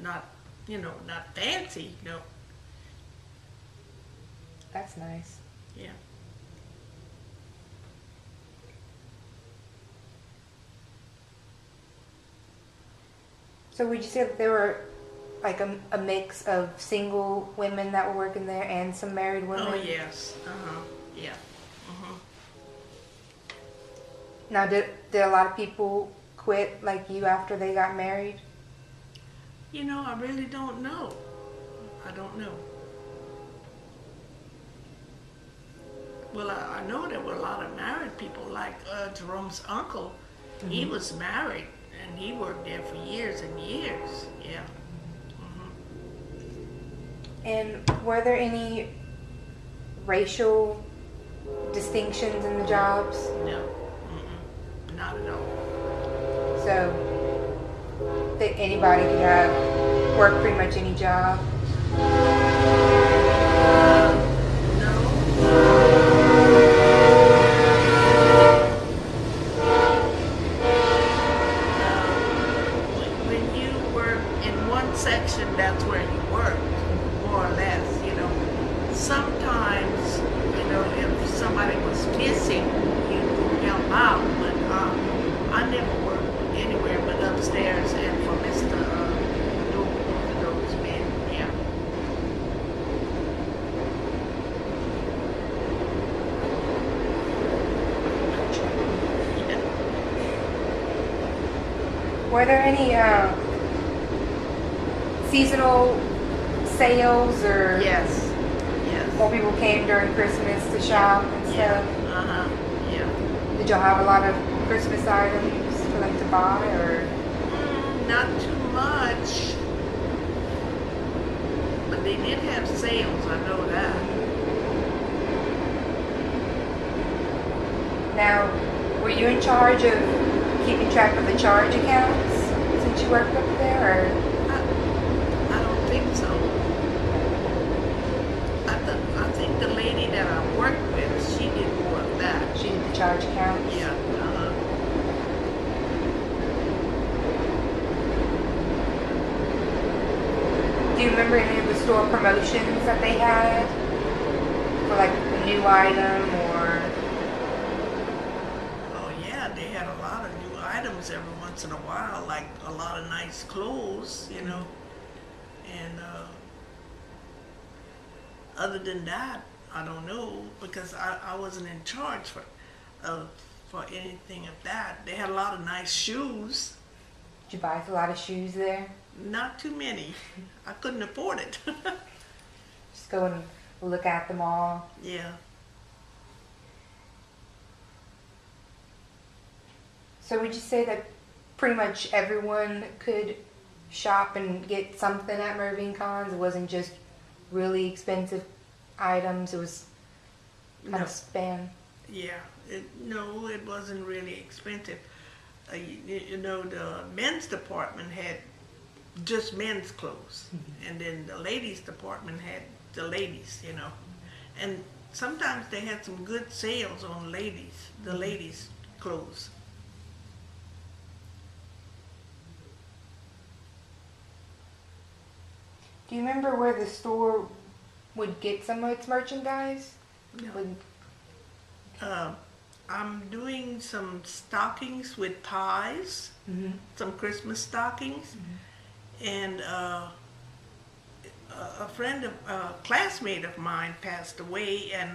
not, not fancy, no. That's nice. Yeah. So would you say that there were like a mix of single women that were working there and some married women? Oh, yes. Uh-huh. Yeah. Uh-huh. Now, did a lot of people quit like you after they got married? I really don't know. I don't know. Well, I know there were a lot of married people, like Jerome's uncle. Mm-hmm. He was married, and he worked there for years and years. Yeah. Mm-hmm. And were there any racial distinctions in the jobs? No. Mm-mm. Not at all. So that anybody could work pretty much any job? Section, that's where you work, more or less, Sometimes, if somebody was missing, you help out, but I never worked anywhere but upstairs and for Mr. Those men, yeah. Were there any seasonal sales or yes more people came during Christmas to shop and stuff? Yeah. Did y'all have a lot of Christmas items for them to buy or? Not too much, but they did have sales, I know that. Now, were you in charge of keeping track of the charge accounts since you worked up there, or? So I think the lady that I worked with, she did more of that. She did the charge accounts? Yeah. Do you remember any of the store promotions that they had for like a new item or? Oh yeah, they had a lot of new items every once in a while, like a lot of nice clothes, And other than that, I don't know, because I wasn't in charge for anything of that. They had a lot of nice shoes. Did you buy a lot of shoes there? Not too many. I couldn't afford it. Just go and look at them all. Yeah. So would you say that pretty much everyone could shop and get something at Mervyn Cons? It wasn't just really expensive items, it was kind of span? Yeah, no, it wasn't really expensive. The men's department had just men's clothes, and then the ladies department had the ladies, and sometimes they had some good sales on the ladies clothes. Do you remember where the store would get some of its merchandise? No. I'm doing some stockings with ties, some Christmas stockings, and a classmate of mine passed away, and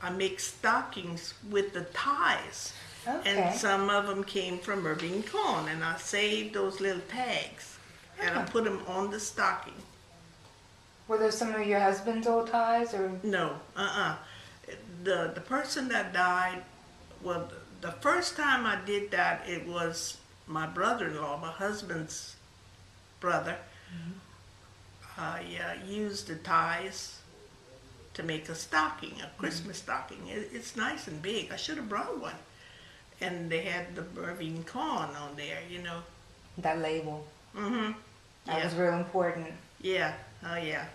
I make stockings with the ties. Okay. And some of them came from Irving Cohn, and I saved those little tags, and I put them on the stocking. Were those some of your husband's old ties, or? No, The person that died, well, the first time I did that, it was my brother-in-law, my husband's brother. I used the ties to make a stocking, a Christmas stocking. It's nice and big. I should have brought one. And they had the Irving Cohn on there, That label. Mm-hmm. That was real important. Yeah. Oh, yeah.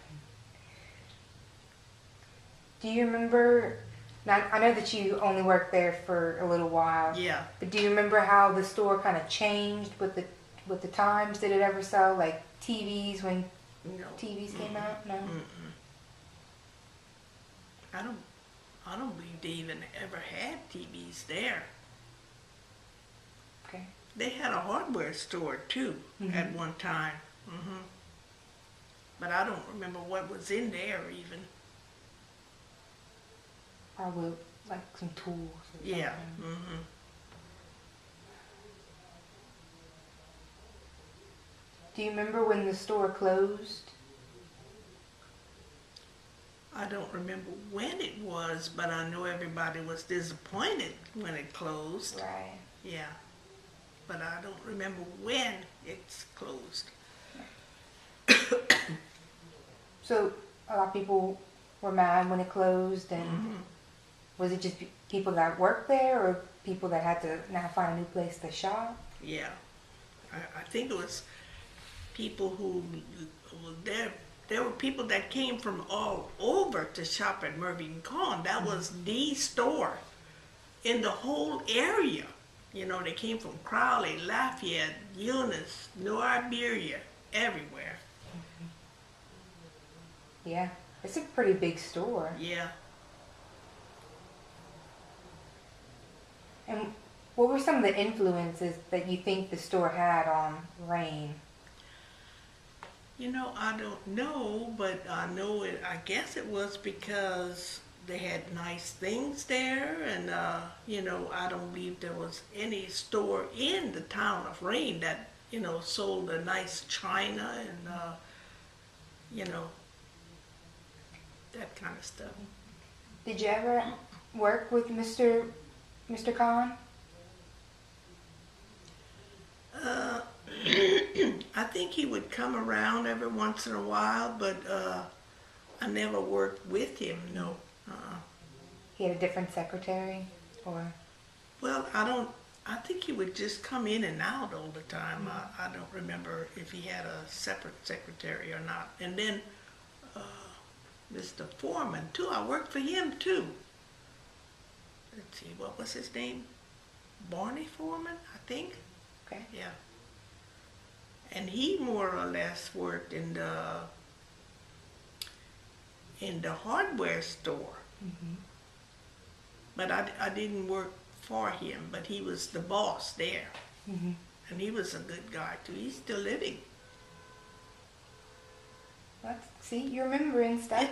Do you remember, now I know that you only worked there for a little while. Yeah. But do you remember how the store kind of changed with the with the times, did it ever sell like TVs when No. TVs came out? No. Mm-mm. I don't believe they even ever had TVs there. Okay. They had a hardware store too at one time. But I don't remember what was in there even. Probably like some tools or something. Yeah. Do you remember when the store closed? I don't remember when it was, but I know everybody was disappointed when it closed. Right. Yeah. But I don't remember when it's closed. So a lot of people were mad when it closed, and was it just people that worked there, or people that had to now find a new place to shop? Yeah. I think it was people who were there. There were people that came from all over to shop at Mervyn Con. That was the store in the whole area. You know, they came from Crowley, Lafayette, Eunice, New Iberia, everywhere. Yeah, it's a pretty big store. Yeah. And what were some of the influences that you think the store had on Rain? You know, I don't know, but I know it. I guess it was because they had nice things there, and you know, I don't believe there was any store in the town of Rain that, you know, sold a nice china and you know, that kind of stuff. Did you ever work with Mr. Khan? I think he would come around every once in a while, but I never worked with him. No. He had a different secretary, or? Well, I think he would just come in and out all the time. I don't remember if he had a separate secretary or not. And then Mr. Foreman too. I worked for him too. Let's see, what was his name? Barney Foreman, I think. Okay. Yeah. And he more or less worked in the hardware store. But I didn't work for him, but he was the boss there. And he was a good guy too. He's still living. See, you're remembering stuff.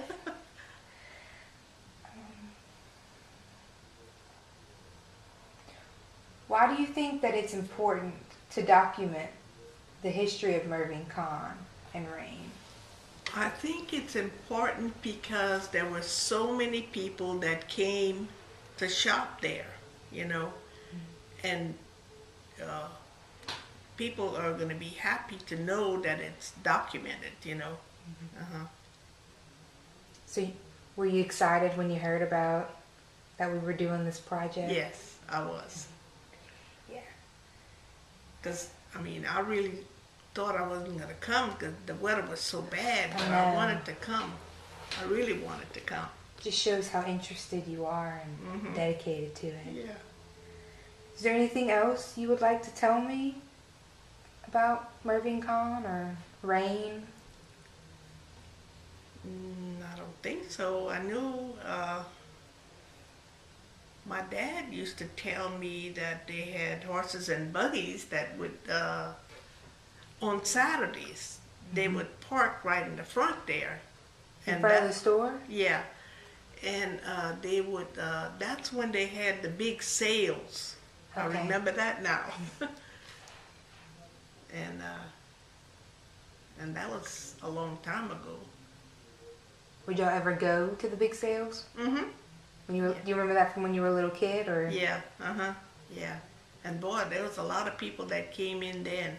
Why do you think that it's important to document the history of Mervyn Khan and Rain? I think it's important because there were so many people that came to shop there, you know, and people are going to be happy to know that it's documented, you know. So were you excited when you heard about that we were doing this project? Yes, I was. Yeah. Because, I mean, I really thought I wasn't going to come because the weather was so bad, but I I know. wanted to come. I really wanted to come. Just shows how interested you are and dedicated to it. Yeah. Is there anything else you would like to tell me about Mervyn Khan or Rain? I don't think so. I knew my dad used to tell me that they had horses and buggies that would, on Saturdays, they would park right in the front there. In front of the store? Yeah. And they would, that's when they had the big sales. I Okay. remember that now. And that was a long time ago. Would y'all ever go to the big sales? Mm-hmm. When you were, do you remember that from when you were a little kid, or? Yeah, yeah. And boy, there was a lot of people that came in then.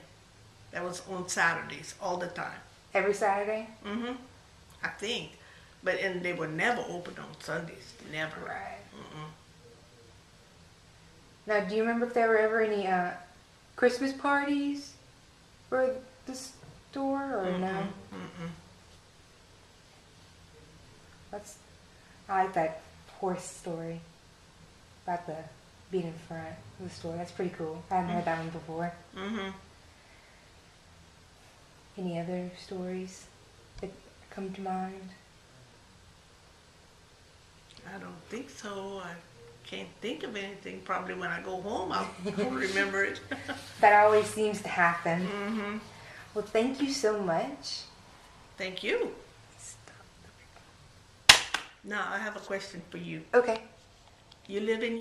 That was on Saturdays all the time. Every Saturday? Mm-hmm. I think. And they were never open on Sundays. Never. Right. Mm-mm. Now, do you remember if there were ever any Christmas parties for the store, or no? Mm-mm. I like that horse story about the being in front of the store. That's pretty cool. I hadn't heard that one before. Mm-hmm. Any other stories that come to mind? I don't think so. I can't think of anything. Probably when I go home, I'll remember it. That always seems to happen. Mm-hmm. Well, thank you so much. Thank you. Now, I have a question for you. Okay. You live in